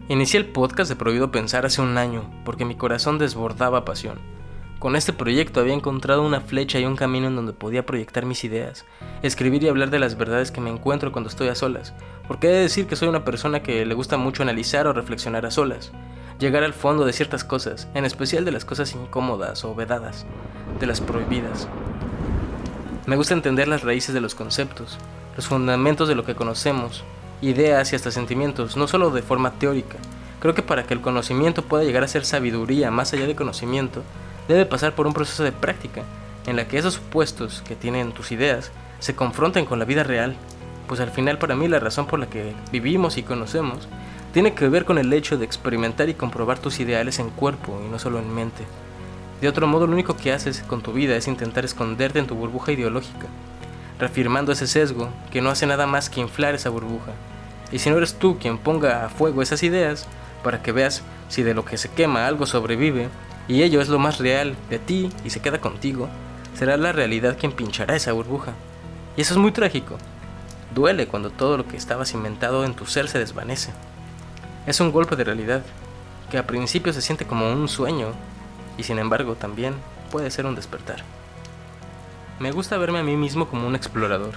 Inicié el podcast de Prohibido Pensar hace un año, porque mi corazón desbordaba pasión. Con este proyecto había encontrado una flecha y un camino en donde podía proyectar mis ideas, escribir y hablar de las verdades que me encuentro cuando estoy a solas, porque he de decir que soy una persona que le gusta mucho analizar o reflexionar a solas, llegar al fondo de ciertas cosas, en especial de las cosas incómodas o vedadas, de las prohibidas. Me gusta entender las raíces de los conceptos, los fundamentos de lo que conocemos, ideas y hasta sentimientos, no solo de forma teórica. Creo que para que el conocimiento pueda llegar a ser sabiduría más allá de conocimiento, debe pasar por un proceso de práctica, en la que esos supuestos que tienen tus ideas se confronten con la vida real, pues al final para mí la razón por la que vivimos y conocemos tiene que ver con el hecho de experimentar y comprobar tus ideales en cuerpo y no solo en mente. De otro modo, lo único que haces con tu vida es intentar esconderte en tu burbuja ideológica, reafirmando ese sesgo que no hace nada más que inflar esa burbuja. Y si no eres tú quien ponga a fuego esas ideas, para que veas si de lo que se quema algo sobrevive, y ello es lo más real de ti y se queda contigo, será la realidad quien pinchará esa burbuja. Y eso es muy trágico. Duele cuando todo lo que estaba cimentado en tu ser se desvanece. Es un golpe de realidad, que a principio se siente como un sueño, y sin embargo también puede ser un despertar. Me gusta verme a mí mismo como un explorador.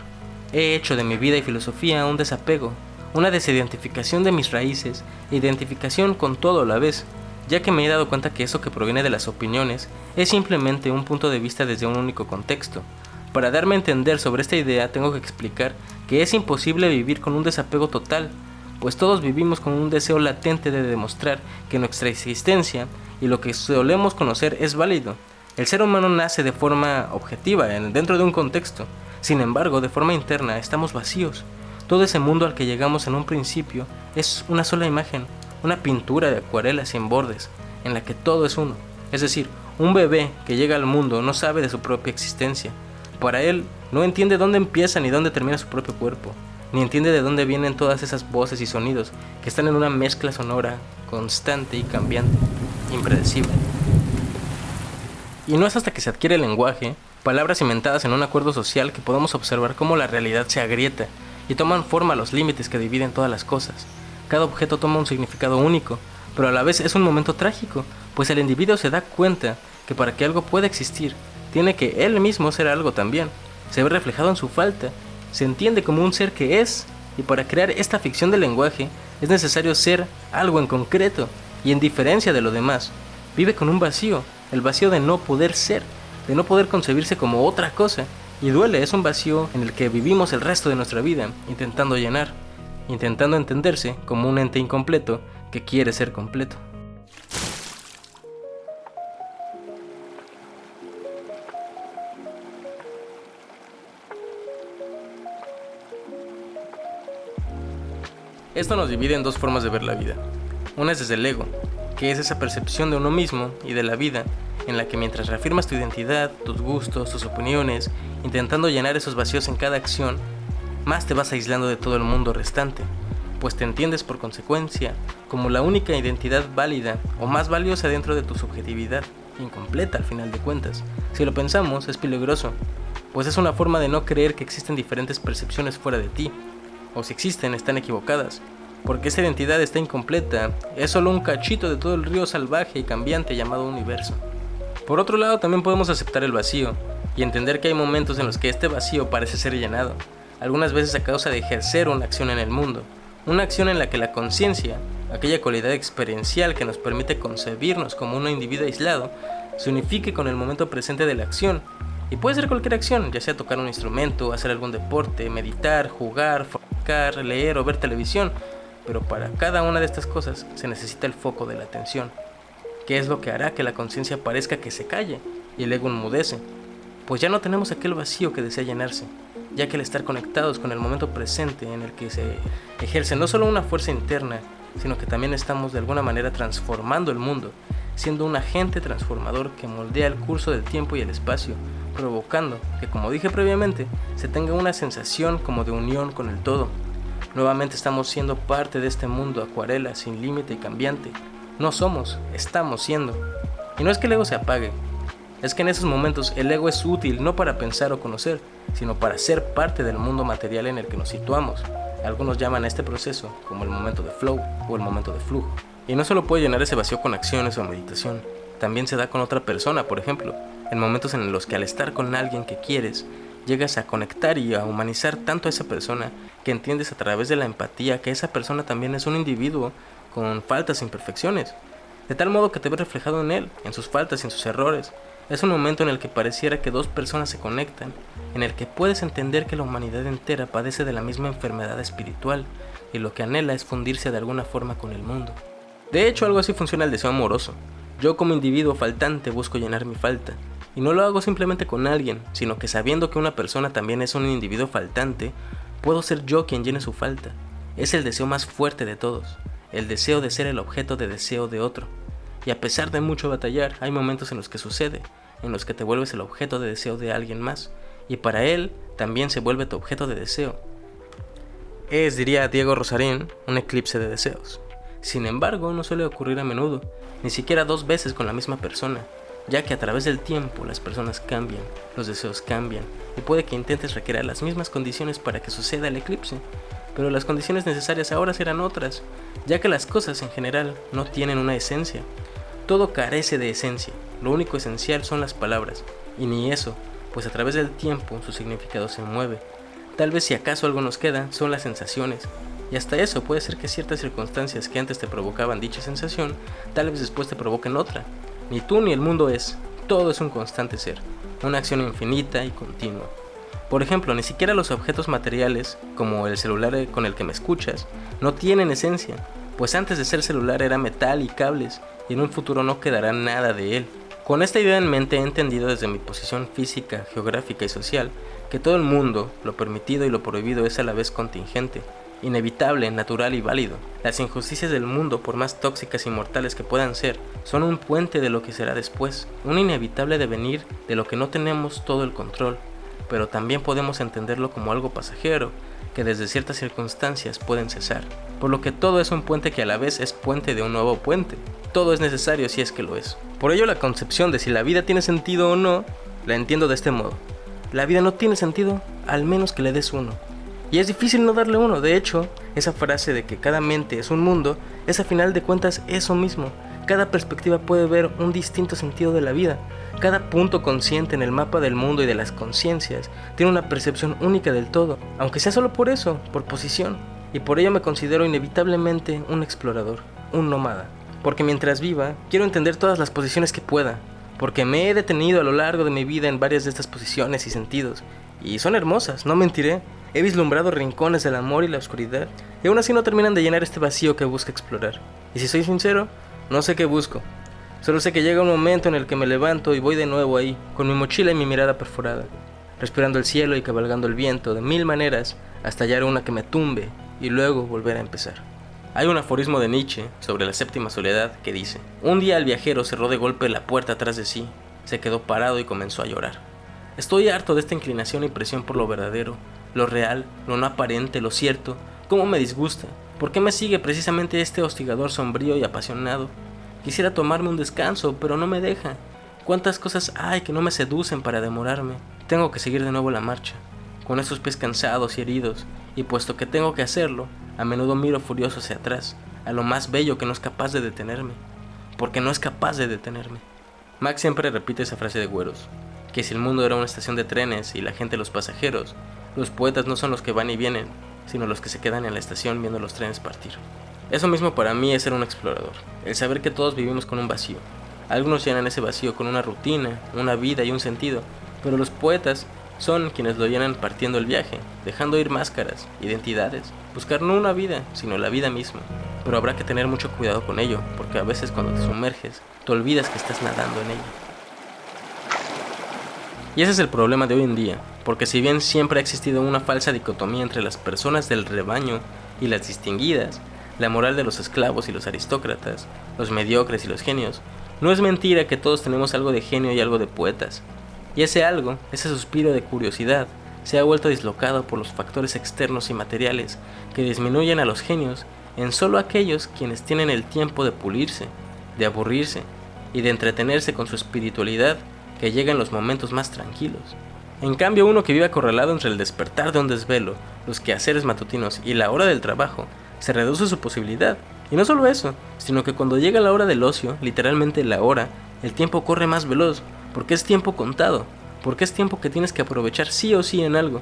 He hecho de mi vida y filosofía un desapego, una desidentificación de mis raíces, identificación con todo a la vez, ya que me he dado cuenta que eso que proviene de las opiniones es simplemente un punto de vista desde un único contexto. Para darme a entender sobre esta idea tengo que explicar que es imposible vivir con un desapego total, pues todos vivimos con un deseo latente de demostrar que nuestra existencia y lo que solemos conocer es válido. El ser humano nace de forma objetiva, dentro de un contexto. Sin embargo, de forma interna, estamos vacíos. Todo ese mundo al que llegamos en un principio es una sola imagen, una pintura de acuarela sin bordes, en la que todo es uno. Es decir, un bebé que llega al mundo no sabe de su propia existencia. Para él, no entiende dónde empieza ni dónde termina su propio cuerpo, ni entiende de dónde vienen todas esas voces y sonidos que están en una mezcla sonora constante y cambiante, impredecible. Y no es hasta que se adquiere el lenguaje, palabras cimentadas en un acuerdo social, que podemos observar cómo la realidad se agrieta y toman forma los límites que dividen todas las cosas. Cada objeto toma un significado único, pero a la vez es un momento trágico, pues el individuo se da cuenta que para que algo pueda existir, tiene que él mismo ser algo también. Se ve reflejado en su falta, se entiende como un ser que es, y para crear esta ficción del lenguaje es necesario ser algo en concreto, y en diferencia de lo demás, vive con un vacío, el vacío de no poder ser, de no poder concebirse como otra cosa, y duele, es un vacío en el que vivimos el resto de nuestra vida, intentando llenar, intentando entenderse como un ente incompleto que quiere ser completo. Esto nos divide en dos formas de ver la vida. Una es desde el ego, que es esa percepción de uno mismo y de la vida, en la que mientras reafirmas tu identidad, tus gustos, tus opiniones, intentando llenar esos vacíos en cada acción, más te vas aislando de todo el mundo restante, pues te entiendes por consecuencia como la única identidad válida o más valiosa dentro de tu subjetividad, incompleta al final de cuentas. Si lo pensamos, es peligroso, pues es una forma de no creer que existen diferentes percepciones fuera de ti, o si existen, están equivocadas, porque esa identidad está incompleta, es solo un cachito de todo el río salvaje y cambiante llamado universo. Por otro lado, también podemos aceptar el vacío y entender que hay momentos en los que este vacío parece ser llenado, algunas veces a causa de ejercer una acción en el mundo, una acción en la que la conciencia, aquella cualidad experiencial que nos permite concebirnos como un individuo aislado, se unifique con el momento presente de la acción. Y puede ser cualquier acción, ya sea tocar un instrumento, hacer algún deporte, meditar, jugar, fornicar, leer o ver televisión, pero para cada una de estas cosas se necesita el foco de la atención, que es lo que hará que la conciencia parezca que se calle y el ego enmudece, pues ya no tenemos aquel vacío que desea llenarse, ya que al estar conectados con el momento presente en el que se ejerce no solo una fuerza interna, sino que también estamos de alguna manera transformando el mundo, siendo un agente transformador que moldea el curso del tiempo y el espacio, provocando que, como dije previamente, se tenga una sensación como de unión con el todo. Nuevamente estamos siendo parte de este mundo acuarela, sin límite y cambiante. No somos, estamos siendo. Y no es que el ego se apague, es que en esos momentos el ego es útil no para pensar o conocer, sino para ser parte del mundo material en el que nos situamos, Algunos llaman a este proceso como el momento de flow o el momento de flujo. Y no solo puede llenar ese vacío con acciones o meditación, también se da con otra persona, por ejemplo, en momentos en los que al estar con alguien que quieres, llegas a conectar y a humanizar tanto a esa persona que entiendes a través de la empatía que esa persona también es un individuo con faltas e imperfecciones, de tal modo que te ves reflejado en él, en sus faltas y en sus errores. Es un momento en el que pareciera que dos personas se conectan, en el que puedes entender que la humanidad entera padece de la misma enfermedad espiritual y lo que anhela es fundirse de alguna forma con el mundo. De hecho, algo así funciona el deseo amoroso. Yo como individuo faltante busco llenar mi falta, y no lo hago simplemente con alguien, sino que sabiendo que una persona también es un individuo faltante, puedo ser yo quien llene su falta. Es el deseo más fuerte de todos, el deseo de ser el objeto de deseo de otro. Y a pesar de mucho batallar, hay momentos en los que sucede, en los que te vuelves el objeto de deseo de alguien más, y para él también se vuelve tu objeto de deseo. Es, diría Diego Rosarín, un eclipse de deseos. Sin embargo, no suele ocurrir a menudo, ni siquiera 2 veces con la misma persona, ya que a través del tiempo las personas cambian, los deseos cambian, y puede que intentes recrear las mismas condiciones para que suceda el eclipse, pero las condiciones necesarias ahora serán otras, ya que las cosas en general no tienen una esencia. Todo carece de esencia, lo único esencial son las palabras, y ni eso, pues a través del tiempo su significado se mueve. Tal vez si acaso algo nos queda, son las sensaciones, y hasta eso puede ser que ciertas circunstancias que antes te provocaban dicha sensación, tal vez después te provoquen otra. Ni tú ni el mundo es, todo es un constante ser, una acción infinita y continua. Por ejemplo, ni siquiera los objetos materiales, como el celular con el que me escuchas, no tienen esencia, pues antes de ser celular era metal y cables, y en un futuro no quedará nada de él. Con esta idea en mente he entendido desde mi posición física, geográfica y social, que todo el mundo, lo permitido y lo prohibido es a la vez contingente, inevitable, natural y válido. Las injusticias del mundo, por más tóxicas y mortales que puedan ser, son un puente de lo que será después, un inevitable devenir de lo que no tenemos todo el control, pero también podemos entenderlo como algo pasajero, que desde ciertas circunstancias pueden cesar, por lo que todo es un puente que a la vez es puente de un nuevo puente. Todo es necesario si es que lo es. Por ello la concepción de si la vida tiene sentido o no, la entiendo de este modo. La vida no tiene sentido, al menos que le des uno. Y es difícil no darle uno. De hecho, esa frase de que cada mente es un mundo, es a final de cuentas eso mismo. Cada perspectiva puede ver un distinto sentido de la vida. Cada punto consciente en el mapa del mundo y de las conciencias tiene una percepción única del todo, aunque sea solo por eso, por posición. Y por ello me considero inevitablemente un explorador, un nómada. Porque mientras viva, quiero entender todas las posiciones que pueda, porque me he detenido a lo largo de mi vida en varias de estas posiciones y sentidos, y son hermosas, no mentiré. He vislumbrado rincones del amor y la oscuridad, y aún así no terminan de llenar este vacío que busco explorar. Y si soy sincero, no sé qué busco. Solo sé que llega un momento en el que me levanto y voy de nuevo ahí, con mi mochila y mi mirada perforada, respirando el cielo y cabalgando el viento de 1000 maneras hasta hallar una que me tumbe y luego volver a empezar. Hay un aforismo de Nietzsche sobre la séptima soledad que dice: un día el viajero cerró de golpe la puerta atrás de sí, se quedó parado y comenzó a llorar. Estoy harto de esta inclinación y presión por lo verdadero, lo real, lo no aparente, lo cierto. ¿Cómo me disgusta? ¿Por qué me sigue precisamente este hostigador sombrío y apasionado? Quisiera tomarme un descanso, pero no me deja. ¿Cuántas cosas hay que no me seducen para demorarme? Tengo que seguir de nuevo la marcha, con esos pies cansados y heridos, y puesto que tengo que hacerlo, a menudo miro furioso hacia atrás, a lo más bello que no es capaz de detenerme, porque no es capaz de detenerme. Max siempre repite esa frase de Güeros, que si el mundo era una estación de trenes y la gente los pasajeros, los poetas no son los que van y vienen, sino los que se quedan en la estación viendo los trenes partir. Eso mismo para mí es ser un explorador, el saber que todos vivimos con un vacío. Algunos llenan ese vacío con una rutina, una vida y un sentido, pero los poetas son quienes lo llenan partiendo el viaje, dejando ir máscaras, identidades, buscar no una vida, sino la vida misma. Pero habrá que tener mucho cuidado con ello, porque a veces cuando te sumerges, te olvidas que estás nadando en ella. Y ese es el problema de hoy en día, porque si bien siempre ha existido una falsa dicotomía entre las personas del rebaño y las distinguidas, la moral de los esclavos y los aristócratas, los mediocres y los genios, no es mentira que todos tenemos algo de genio y algo de poetas. Y ese algo, ese suspiro de curiosidad, se ha vuelto dislocado por los factores externos y materiales que disminuyen a los genios en solo aquellos quienes tienen el tiempo de pulirse, de aburrirse y de entretenerse con su espiritualidad que llega en los momentos más tranquilos. En cambio, uno que vive acorralado entre el despertar de un desvelo los quehaceres matutinos y la hora del trabajo, se reduce su posibilidad. Y no solo eso, sino que cuando llega la hora del ocio, literalmente la hora, el tiempo corre más veloz, porque es tiempo contado, porque es tiempo que tienes que aprovechar sí o sí en algo.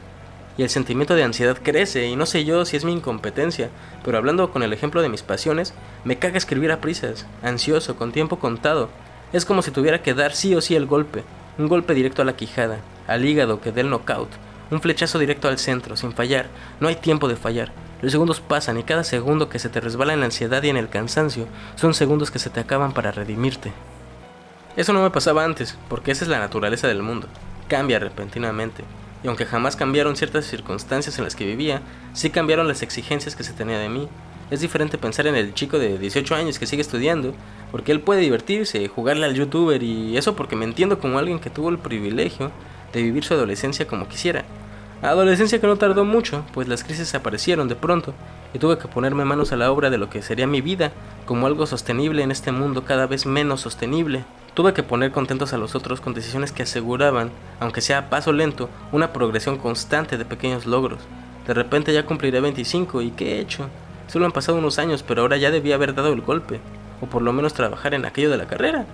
Y el sentimiento de ansiedad crece, y no sé yo si es mi incompetencia, pero hablando con el ejemplo de mis pasiones, me caga escribir a prisas, ansioso, con tiempo contado. Es como si tuviera que dar sí o sí el golpe, un golpe directo a la quijada, al hígado que dé el knockout, un flechazo directo al centro, sin fallar. No hay tiempo de fallar. Los segundos pasan y cada segundo que se te resbala en la ansiedad y en el cansancio son segundos que se te acaban para redimirte. Eso no me pasaba antes, porque esa es la naturaleza del mundo. Cambia repentinamente. Y aunque jamás cambiaron ciertas circunstancias en las que vivía, sí cambiaron las exigencias que se tenía de mí. Es diferente pensar en el chico de 18 años que sigue estudiando, porque él puede divertirse, jugarle al youtuber, y eso porque me entiendo como alguien que tuvo el privilegio de vivir su adolescencia como quisiera. Adolescencia que no tardó mucho, pues las crisis aparecieron de pronto, y tuve que ponerme manos a la obra de lo que sería mi vida, como algo sostenible en este mundo cada vez menos sostenible. Tuve que poner contentos a los otros con decisiones que aseguraban, aunque sea a paso lento, una progresión constante de pequeños logros. De repente ya cumpliré 25, ¿y qué he hecho? Solo han pasado unos años, pero ahora ya debía haber dado el golpe, o por lo menos trabajar en aquello de la carrera,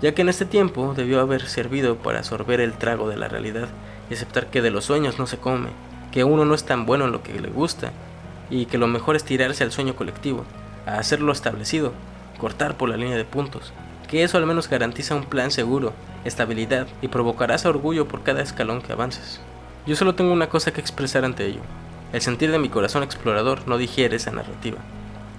ya que en este tiempo debió haber servido para absorber el trago de la realidad y aceptar que de los sueños no se come, que uno no es tan bueno en lo que le gusta, y que lo mejor es tirarse al sueño colectivo, a hacerlo establecido, cortar por la línea de puntos, que eso al menos garantiza un plan seguro, estabilidad, y provocarás orgullo por cada escalón que avances. Yo solo tengo una cosa que expresar ante ello. El sentir de mi corazón explorador no digiere esa narrativa.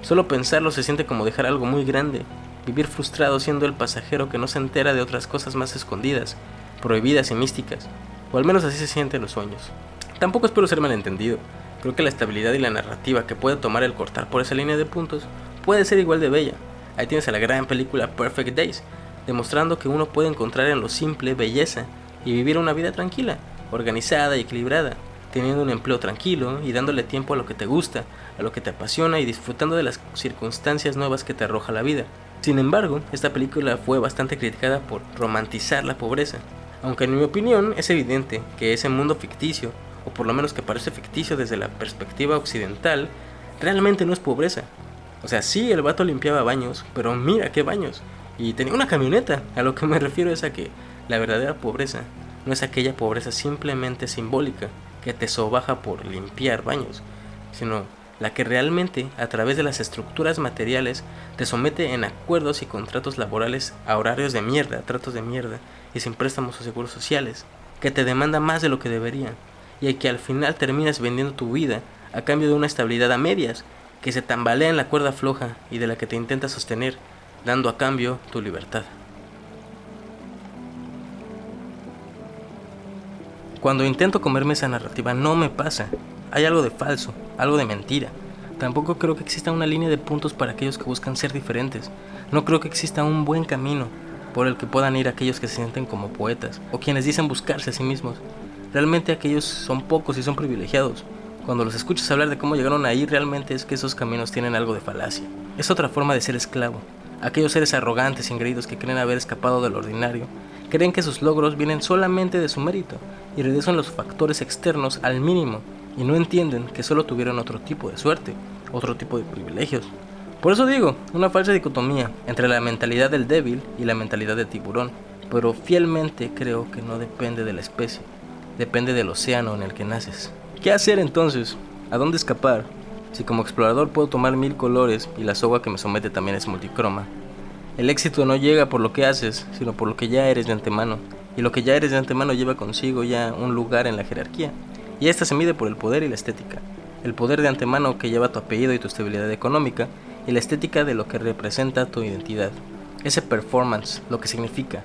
Solo pensarlo se siente como dejar algo muy grande, vivir frustrado siendo el pasajero que no se entera de otras cosas más escondidas, prohibidas y místicas, o al menos así se sienten los sueños. Tampoco espero ser malentendido. Creo que la estabilidad y la narrativa que puede tomar el cortar por esa línea de puntos puede ser igual de bella. Ahí tienes a la gran película Perfect Days, demostrando que uno puede encontrar en lo simple belleza y vivir una vida tranquila, organizada y equilibrada, teniendo un empleo tranquilo y dándole tiempo a lo que te gusta, a lo que te apasiona y disfrutando de las circunstancias nuevas que te arroja la vida. Sin embargo, esta película fue bastante criticada por romantizar la pobreza, aunque en mi opinión es evidente que ese mundo ficticio, o por lo menos que parece ficticio desde la perspectiva occidental, realmente no es pobreza. O sea, sí, el vato limpiaba baños, pero mira qué baños. Y tenía una camioneta. A lo que me refiero es a que la verdadera pobreza no es aquella pobreza simplemente simbólica que te sobaja por limpiar baños, sino la que realmente, a través de las estructuras materiales, te somete en acuerdos y contratos laborales a horarios de mierda, tratos de mierda y sin préstamos o seguros sociales, que te demanda más de lo que debería, y que al final terminas vendiendo tu vida a cambio de una estabilidad a medias, que se tambalea en la cuerda floja y de la que te intenta sostener, dando a cambio tu libertad. Cuando intento comerme esa narrativa no me pasa. Hay algo de falso, algo de mentira. Tampoco creo que exista una línea de puntos para aquellos que buscan ser diferentes. No creo que exista un buen camino por el que puedan ir aquellos que se sienten como poetas o quienes dicen buscarse a sí mismos. Realmente aquellos son pocos y son privilegiados. Cuando los escuchas hablar de cómo llegaron ahí, realmente es que esos caminos tienen algo de falacia. Es otra forma de ser esclavo. Aquellos seres arrogantes y engreídos que creen haber escapado del ordinario, creen que sus logros vienen solamente de su mérito y reducen los factores externos al mínimo y no entienden que solo tuvieron otro tipo de suerte, otro tipo de privilegios. Por eso digo, una falsa dicotomía entre la mentalidad del débil y la mentalidad del tiburón, pero fielmente creo que no depende de la especie, depende del océano en el que naces. ¿Qué hacer entonces? ¿A dónde escapar? Si como explorador puedo tomar 1000 colores y la soga que me somete también es multicroma. El éxito no llega por lo que haces, sino por lo que ya eres de antemano, y lo que ya eres de antemano lleva consigo ya un lugar en la jerarquía, y esta se mide por el poder y la estética. El poder de antemano que lleva tu apellido y tu estabilidad económica, y la estética de lo que representa tu identidad. Ese performance, lo que significa,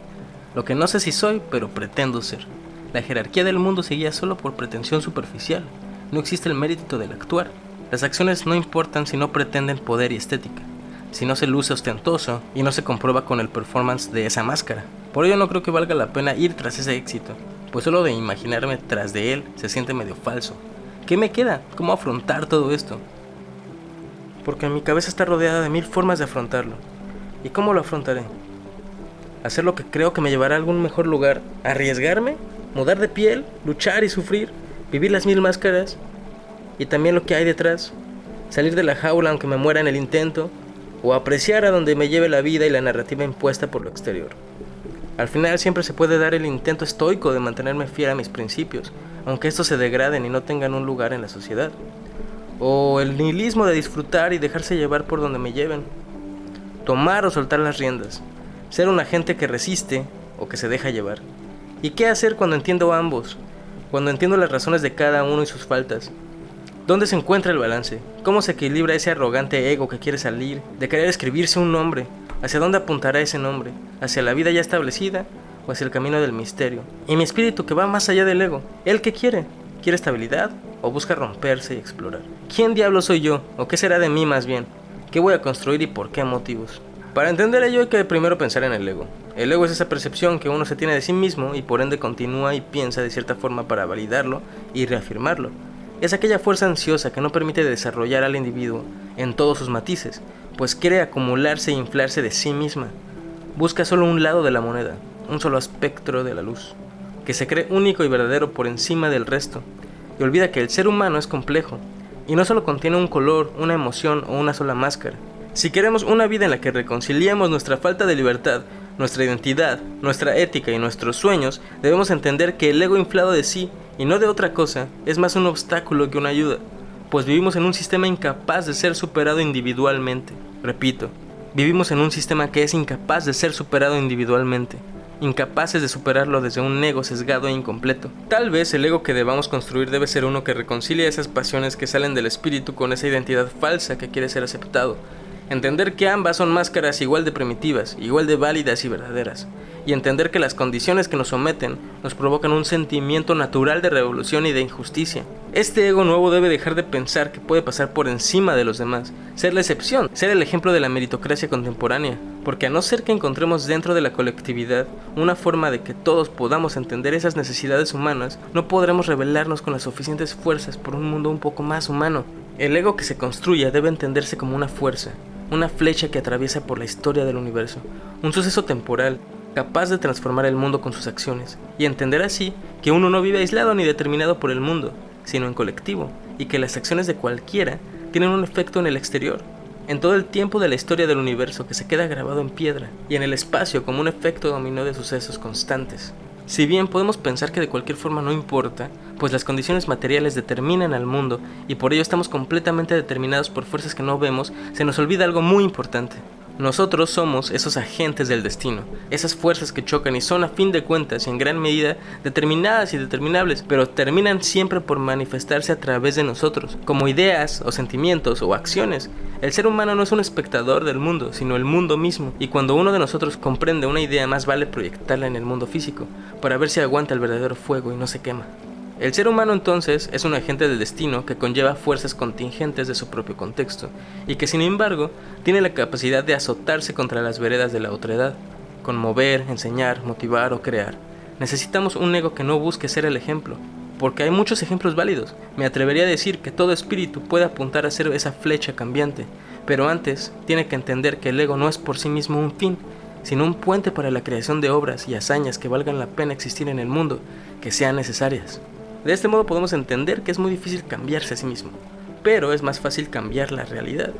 lo que no sé si soy, pero pretendo ser. La jerarquía del mundo se guía solo por pretensión superficial. No existe el mérito del actuar. Las acciones no importan si no pretenden poder y estética, si no se luce ostentoso y no se comprueba con el performance de esa máscara. Por ello no creo que valga la pena ir tras ese éxito, pues solo de imaginarme tras de él se siente medio falso. ¿Qué me queda? ¿Cómo afrontar todo esto? Porque mi cabeza está rodeada de 1000 formas de afrontarlo. ¿Y cómo lo afrontaré? ¿Hacer lo que creo que me llevará a algún mejor lugar? ¿Arriesgarme? ¿Mudar de piel? ¿Luchar y sufrir? ¿Vivir las 1000 máscaras? y también lo que hay detrás, salir de la jaula aunque me muera en el intento, o apreciar a donde me lleve la vida y la narrativa impuesta por lo exterior. Al final siempre se puede dar el intento estoico de mantenerme fiel a mis principios, aunque estos se degraden y no tengan un lugar en la sociedad. O el nihilismo de disfrutar y dejarse llevar por donde me lleven. Tomar o soltar las riendas. Ser un agente que resiste o que se deja llevar. ¿Y qué hacer cuando entiendo ambos? Cuando entiendo las razones de cada uno y sus faltas. ¿Dónde se encuentra el balance? ¿Cómo se equilibra ese arrogante ego que quiere salir, de querer escribirse un nombre? ¿Hacia dónde apuntará ese nombre? ¿Hacia la vida ya establecida o hacia el camino del misterio? Y mi espíritu que va más allá del ego, ¿él qué quiere? ¿Quiere estabilidad o busca romperse y explorar? ¿Quién diablo soy yo? ¿O qué será de mí más bien? ¿Qué voy a construir y por qué motivos? Para entender ello hay que primero pensar en el ego. El ego es esa percepción que uno se tiene de sí mismo y por ende continúa y piensa de cierta forma para validarlo y reafirmarlo. Es aquella fuerza ansiosa que no permite desarrollar al individuo en todos sus matices, pues quiere acumularse e inflarse de sí misma. Busca solo un lado de la moneda, un solo espectro de la luz, que se cree único y verdadero por encima del resto, y olvida que el ser humano es complejo, y no solo contiene un color, una emoción o una sola máscara. Si queremos una vida en la que reconciliemos nuestra falta de libertad, nuestra identidad, nuestra ética y nuestros sueños, debemos entender que el ego inflado de sí, y no de otra cosa, es más un obstáculo que una ayuda, pues vivimos en un sistema incapaz de ser superado individualmente. Repito, vivimos en un sistema que es incapaz de ser superado individualmente, incapaces de superarlo desde un ego sesgado e incompleto. Tal vez el ego que debamos construir debe ser uno que reconcilie esas pasiones que salen del espíritu con esa identidad falsa que quiere ser aceptado. Entender que ambas son máscaras igual de primitivas, igual de válidas y verdaderas, y entender que las condiciones que nos someten nos provocan un sentimiento natural de revolución y de injusticia. Este ego nuevo debe dejar de pensar que puede pasar por encima de los demás, ser la excepción, ser el ejemplo de la meritocracia contemporánea, porque a no ser que encontremos dentro de la colectividad una forma de que todos podamos entender esas necesidades humanas, no podremos rebelarnos con las suficientes fuerzas por un mundo un poco más humano. El ego que se construya debe entenderse como una fuerza, una flecha que atraviesa por la historia del universo, un suceso temporal, capaz de transformar el mundo con sus acciones, y entender así que uno no vive aislado ni determinado por el mundo, sino en colectivo, y que las acciones de cualquiera tienen un efecto en el exterior, en todo el tiempo de la historia del universo que se queda grabado en piedra, y en el espacio como un efecto dominó de sucesos constantes. Si bien podemos pensar que de cualquier forma no importa, pues las condiciones materiales determinan al mundo y por ello estamos completamente determinados por fuerzas que no vemos, se nos olvida algo muy importante. Nosotros somos esos agentes del destino, esas fuerzas que chocan y son a fin de cuentas y en gran medida determinadas y determinables, pero terminan siempre por manifestarse a través de nosotros, como ideas o sentimientos o acciones. El ser humano no es un espectador del mundo, sino el mundo mismo, y cuando uno de nosotros comprende una idea más vale proyectarla en el mundo físico, para ver si aguanta el verdadero fuego y no se quema. El ser humano entonces es un agente del destino que conlleva fuerzas contingentes de su propio contexto y que sin embargo tiene la capacidad de azotarse contra las veredas de la otredad, conmover, enseñar, motivar o crear. Necesitamos un ego que no busque ser el ejemplo, porque hay muchos ejemplos válidos. Me atrevería a decir que todo espíritu puede apuntar a ser esa flecha cambiante, pero antes tiene que entender que el ego no es por sí mismo un fin, sino un puente para la creación de obras y hazañas que valgan la pena existir en el mundo, que sean necesarias. De este modo podemos entender que es muy difícil cambiarse a sí mismo, pero es más fácil cambiar la realidad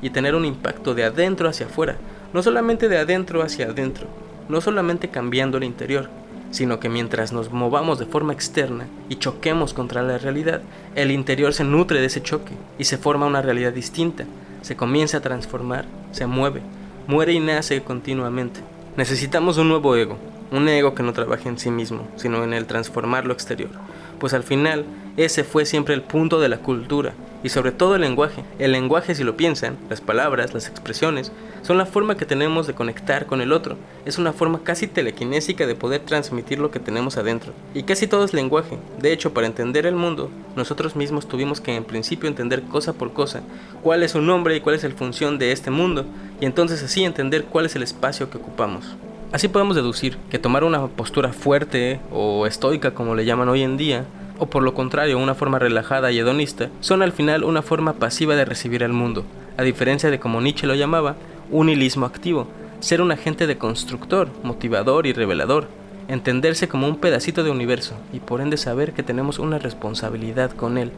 y tener un impacto de adentro hacia afuera, no solamente de adentro hacia adentro, no solamente cambiando el interior, sino que mientras nos movamos de forma externa y choquemos contra la realidad, el interior se nutre de ese choque y se forma una realidad distinta, se comienza a transformar, se mueve, muere y nace continuamente. Necesitamos un nuevo ego, un ego que no trabaje en sí mismo, sino en el transformar lo exterior, pues al final ese fue siempre el punto de la cultura y sobre todo el lenguaje. El lenguaje, si lo piensan, las palabras, las expresiones, son la forma que tenemos de conectar con el otro. Es una forma casi telequinésica de poder transmitir lo que tenemos adentro. Y casi todo es lenguaje. De hecho, para entender el mundo, nosotros mismos tuvimos que en principio entender cosa por cosa cuál es su nombre y cuál es la función de este mundo, y entonces así entender cuál es el espacio que ocupamos. Así podemos deducir que tomar una postura fuerte o estoica, como le llaman hoy en día, o por lo contrario una forma relajada y hedonista, son al final una forma pasiva de recibir al mundo, a diferencia de como Nietzsche lo llamaba, un nihilismo activo, ser un agente de constructor, motivador y revelador, entenderse como un pedacito de universo y por ende saber que tenemos una responsabilidad con él.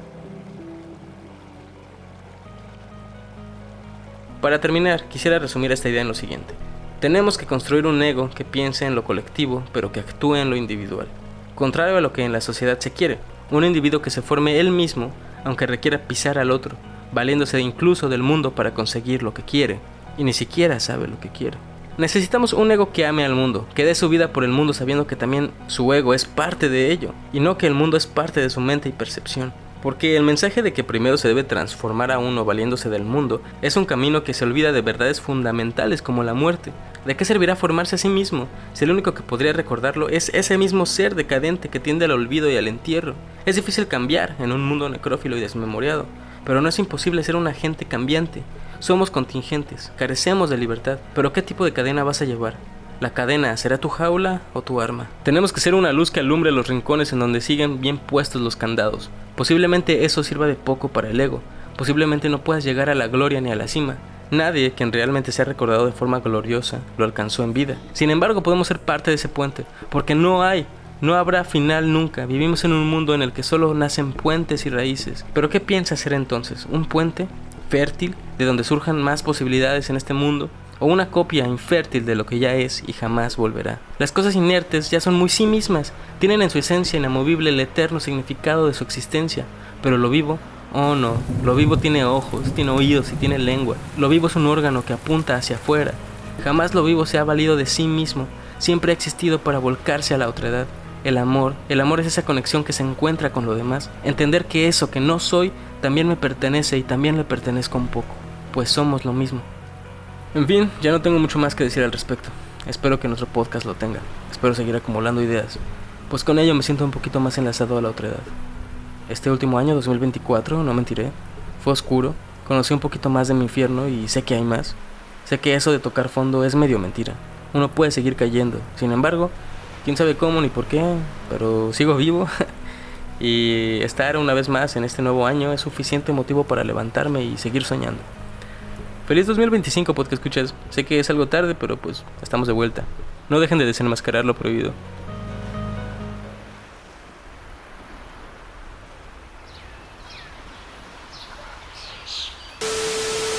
Para terminar, quisiera resumir esta idea en lo siguiente. Tenemos que construir un ego que piense en lo colectivo, pero que actúe en lo individual. Contrario a lo que en la sociedad se quiere, un individuo que se forme él mismo, aunque requiera pisar al otro, valiéndose incluso del mundo para conseguir lo que quiere, y ni siquiera sabe lo que quiere. Necesitamos un ego que ame al mundo, que dé su vida por el mundo sabiendo que también su ego es parte de ello, y no que el mundo es parte de su mente y percepción. Porque el mensaje de que primero se debe transformar a uno valiéndose del mundo es un camino que se olvida de verdades fundamentales como la muerte. ¿De qué servirá formarse a sí mismo si el único que podría recordarlo es ese mismo ser decadente que tiende al olvido y al entierro? Es difícil cambiar en un mundo necrófilo y desmemoriado, pero no es imposible ser un agente cambiante. Somos contingentes, carecemos de libertad, pero ¿qué tipo de cadena vas a llevar? ¿La cadena será tu jaula o tu arma? Tenemos que ser una luz que alumbre los rincones en donde siguen bien puestos los candados. Posiblemente eso sirva de poco para el ego. Posiblemente no puedas llegar a la gloria ni a la cima. Nadie quien realmente sea recordado de forma gloriosa lo alcanzó en vida. Sin embargo, podemos ser parte de ese puente, porque no habrá final nunca. Vivimos en un mundo en el que solo nacen puentes y raíces. ¿Pero qué piensas ser entonces? ¿Un puente fértil de donde surjan más posibilidades en este mundo? ¿O una copia infértil de lo que ya es y jamás volverá? Las cosas inertes ya son muy sí mismas, tienen en su esencia inamovible el eterno significado de su existencia, pero lo vivo, oh no, lo vivo tiene ojos, tiene oídos y tiene lengua. Lo vivo es un órgano que apunta hacia afuera. Jamás lo vivo se ha valido de sí mismo, siempre ha existido para volcarse a la otredad. El amor es esa conexión que se encuentra con lo demás, entender que eso que no soy también me pertenece y también le pertenezco un poco, pues somos lo mismo. En fin, ya no tengo mucho más que decir al respecto. Espero que nuestro podcast lo tenga. Espero seguir acumulando ideas, pues con ello me siento un poquito más enlazado a la otredad. Este último año, 2024, no mentiré, fue oscuro. Conocí un poquito más de mi infierno y sé que hay más. Sé que eso de tocar fondo es medio mentira. Uno puede seguir cayendo. Sin embargo, quién sabe cómo ni por qué, pero sigo vivo. Y estar una vez más en este nuevo año es suficiente motivo para levantarme y seguir soñando. Feliz 2025, podcast escuchas. Sé que es algo tarde, pero pues estamos de vuelta. No dejen de desenmascarar lo prohibido.